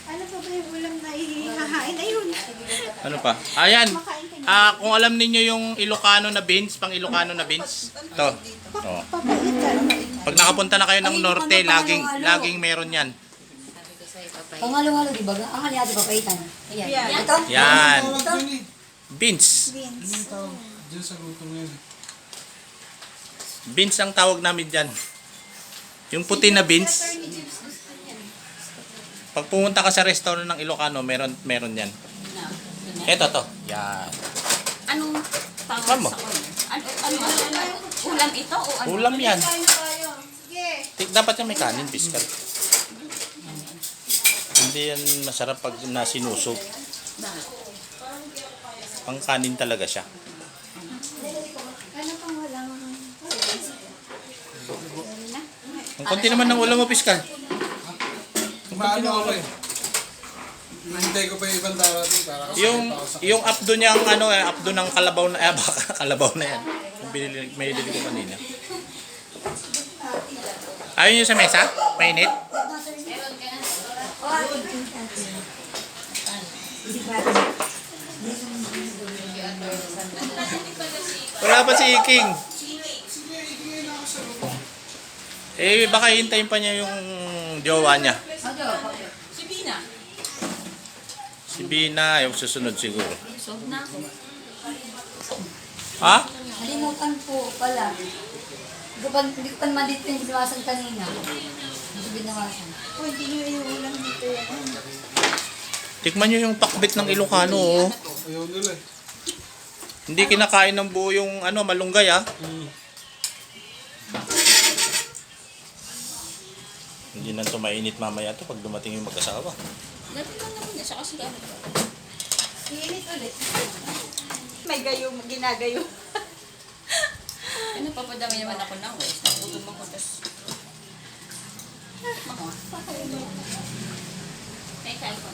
Ano pa ba yung ulam na ihahain? Ayun. Ano pa? Ayan. Makain ka na. Kung alam ninyo yung Ilocano na beans, pang Ilocano na beans. To. Oh. Papaitan. Pag nakapunta na kayo ng norte, laging meron yan. Pangalo-halo, di ba? Ang aliado papaitan. Ayan. Yan. Ito? Yan. Ito? Beans. Beans. Diyan sa luto ngayon. Beans ang tawag namin dyan. Yung puti na beans. Pag pumunta ka sa restaurant ng Ilocano, meron yan. Eto to. Yan. Anong tawag Mamo. sa ulam? Ano? Ulam ito o ano? Ulam yan. Kain na tayo. Sige. Dapat yan may kanin, biskal. Hindi yan masarap pag nasinusog. Bakit? Pang kanin talaga siya. Ano pang walang... Ang konti naman ng ulam mo, biskal. Maano ako eh. Hintay ko pa yung ibang darating para kasi Yung abdo niyang abdo ng kalabaw na baka kalabaw na yan. Yung may bili ko kanina. Ayaw niyo sa mesa? Mainit? Wala pa si Iking. Baka hintayin pa niya yung jowa niya. Si Bina. Si Bina, yung susunod siguro. Sob na ako. Ha? Nalimutan po pala. Hindi ko pa naman dito yung binawasan kanina. Hindi binawasan. Oh, hindi nyo yung ulam dito yan. Tikman niyo yung pakbit ng Ilocano. Oh. ayaw nila eh. Hindi kinakain ng buo yung malunggay ah. Hindi na ito mainit mamaya to pag dumating yung mag-asawa. Dati lang naman niya siya kasi ano. Iinit ulit. May gayo, ginagayo. Ano, papadami naman ako ng waste. Nagutom ako, tapos... Mga. May kain ko.